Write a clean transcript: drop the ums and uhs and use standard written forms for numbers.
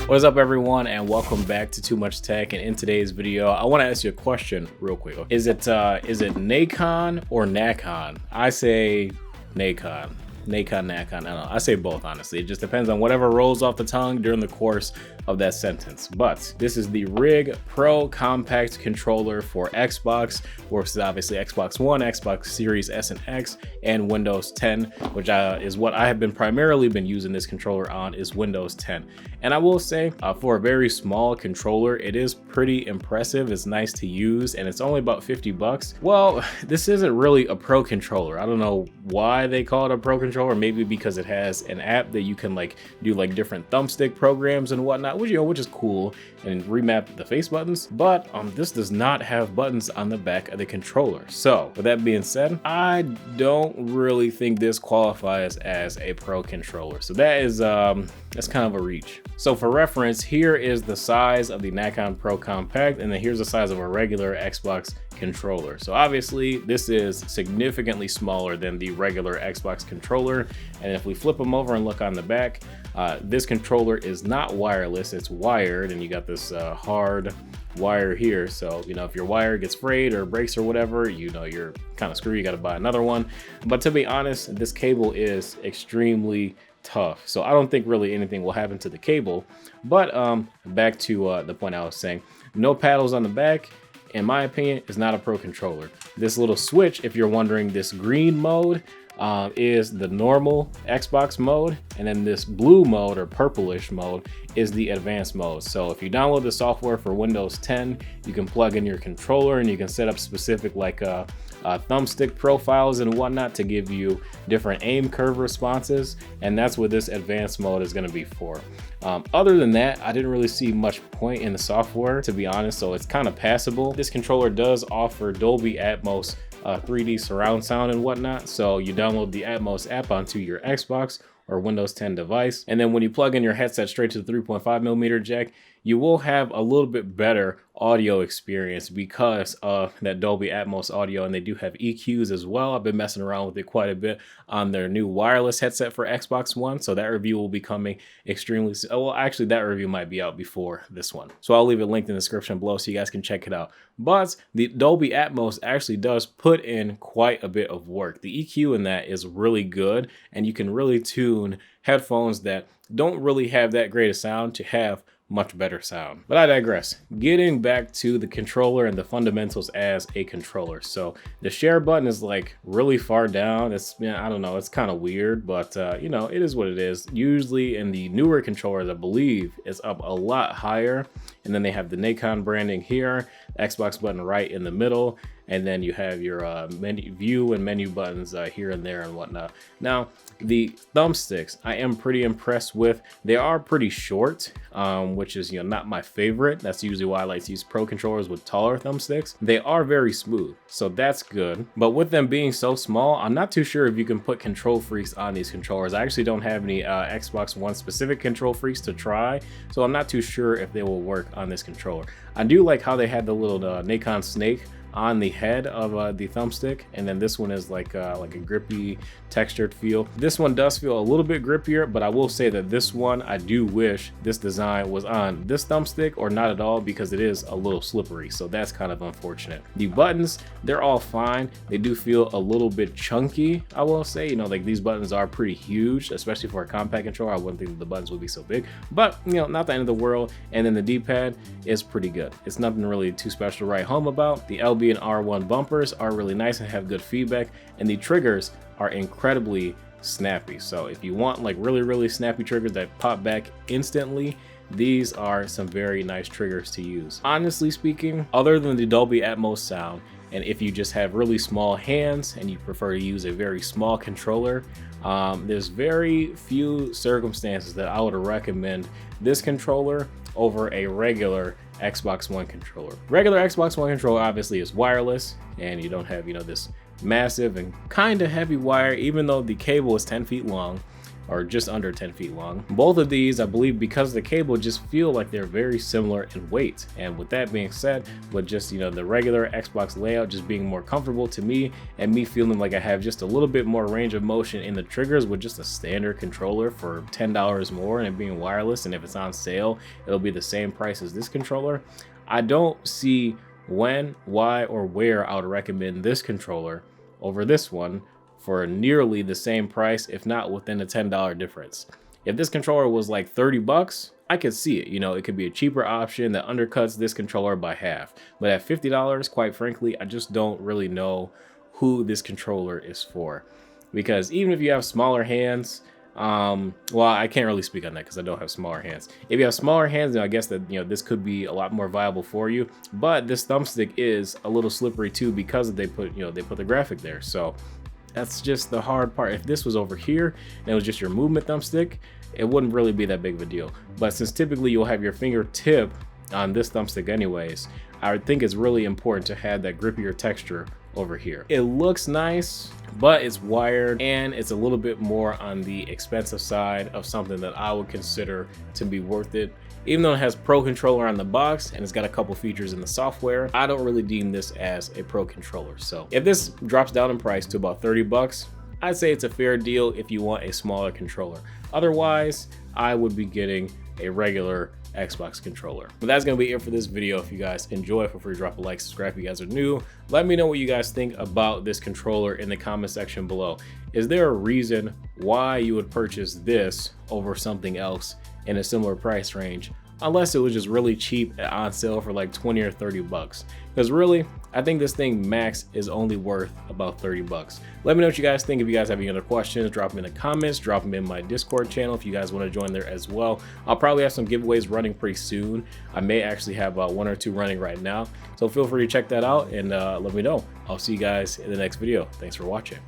What is up, everyone, and welcome back to Too Much Tech. And in today's video, I want to ask you a question real quick. Is it Nacon or Nacon? I say Nacon. Nacon, I don't know. I say both, honestly. It just depends on whatever rolls off the tongue during the course of that sentence. But this is the Rig Pro Compact Controller for Xbox, works obviously Xbox One, Xbox Series S and X, and Windows 10, which is what I have primarily been using this controller on, is Windows 10. And I will say, for a very small controller, it is pretty impressive. It's nice to use, and it's only about 50 bucks. Well, this isn't really a pro controller. I don't know why they call it a pro controller. Maybe because it has an app that you can do different thumbstick programs and whatnot, which is cool, and remap the face buttons. But this does not have buttons on the back of the controller. So with that being said, I don't really think this qualifies as a pro controller. So that is that's kind of a reach. So for reference, here is the size of the Nacon Pro Compact, and then here's the size of a regular Xbox controller. So obviously this is significantly smaller than the regular Xbox controller. And if we flip them over and look on the back, this controller is not wireless, it's wired, and you got this hard wire here. So if your wire gets frayed or breaks or whatever, you're kind of screwed. You got to buy another one. But to be honest, this cable is extremely tough, so I don't think really anything will happen to the cable. But back to the point I was saying, no paddles on the back, in my opinion, is not a pro controller. This little switch, if you're wondering, this green mode is the normal Xbox mode, and then this blue mode or purplish mode is the advanced mode. So if you download the software for Windows 10, you can plug in your controller and you can set up specific thumbstick profiles and whatnot to give you different aim curve responses, and that's what this advanced mode is going to be for. Other than that, I didn't really see much point in the software, to be honest, so it's kind of passable. This controller does offer Dolby Atmos 3D surround sound and whatnot, so you download the Atmos app onto your Xbox or Windows 10 device, and then when you plug in your headset straight to the 3.5mm jack, you will have a little bit better audio experience because of that Dolby Atmos audio, and they do have EQs as well. I've been messing around with it quite a bit on their new wireless headset for Xbox One, so that review will be coming extremely soon. Well, actually, that review might be out before this one, so I'll leave a link in the description below so you guys can check it out. But the Dolby Atmos actually does put in quite a bit of work. The EQ in that is really good, and you can really tune headphones that don't really have that great a sound to have much better sound. But I digress. Getting back to the controller and the fundamentals as a controller. So the share button is really far down. It's, I don't know, it's kind of weird, but it is what it is. Usually in the newer controllers, I believe it's up a lot higher. And then they have the Nacon branding here, Xbox button right in the middle, and then you have your menu view and menu buttons here and there and whatnot. Now, the thumbsticks I am pretty impressed with. They are pretty short, which is not my favorite. That's usually why I like to use pro controllers with taller thumbsticks. They are very smooth, so that's good. But with them being so small, I'm not too sure if you can put control freaks on these controllers. I actually don't have any Xbox One specific control freaks to try, so I'm not too sure if they will work on this controller. I do like how they had the little Nacon snake on the head of the thumbstick, and then this one is like a grippy textured feel. This one does feel a little bit grippier, but I will say that this one, I do wish this design was on this thumbstick or not at all, because it is a little slippery, so that's kind of unfortunate. The buttons, they're all fine. They do feel a little bit chunky, I will say. These buttons are pretty huge, especially for a compact controller. I wouldn't think the buttons would be so big, but not the end of the world. And then the D-pad is pretty good. It's nothing really too special to write home about. The LB and R1 bumpers are really nice and have good feedback, and the triggers are incredibly snappy. So if you want really snappy triggers that pop back instantly, these are some very nice triggers to use. Honestly speaking, other than the Dolby Atmos sound, and if you just have really small hands and you prefer to use a very small controller, there's very few circumstances that I would recommend this controller over a regular Xbox One controller. Regular Xbox One controller obviously is wireless, and you don't have this massive and kind of heavy wire, even though the cable is 10 feet long. or just under 10 feet long. Both of these, I believe, because of the cable, just feel like they're very similar in weight. And with that being said, with just, you know, the regular Xbox layout just being more comfortable to me, and me feeling like I have just a little bit more range of motion in the triggers with just a standard controller for $10 more, and it being wireless, and if it's on sale, it'll be the same price as this controller. I don't see when, why, or where I would recommend this controller over this one for nearly the same price, if not within a $10 difference. If this controller was like 30 bucks, I could see it. You know, it could be a cheaper option that undercuts this controller by half. But at $50, quite frankly, I just don't really know who this controller is for. Because even if you have smaller hands, well, I can't really speak on that because I don't have smaller hands. If you have smaller hands, then I guess that, you know, this could be a lot more viable for you. But this thumbstick is a little slippery too, because they put the graphic there. So that's just the hard part. If this was over here and it was just your movement thumbstick, it wouldn't really be that big of a deal. But since typically you'll have your fingertip on this thumbstick anyways, I would think it's really important to have that grippier texture over here. It looks nice, but it's wired and it's a little bit more on the expensive side of something that I would consider to be worth it. Even though it has Pro Controller on the box and it's got a couple features in the software, I don't really deem this as a Pro Controller. So if this drops down in price to about 30 bucks, I'd say it's a fair deal if you want a smaller controller. Otherwise, I would be getting a regular Xbox controller. But that's gonna be it for this video. If you guys enjoy, feel free to drop a like, subscribe if you guys are new. Let me know what you guys think about this controller in the comment section below. Is there a reason why you would purchase this over something else in a similar price range, unless it was just really cheap on sale for like 20 or 30 bucks? Because really, I think this thing max is only worth about 30 bucks. Let me know what you guys think. If you guys have any other questions, drop them in the comments, drop them in my Discord channel if you guys want to join there as well. I'll probably have some giveaways running pretty soon. I may actually have 1 or 2 running right now. So feel free to check that out and let me know. I'll see you guys in the next video. Thanks for watching.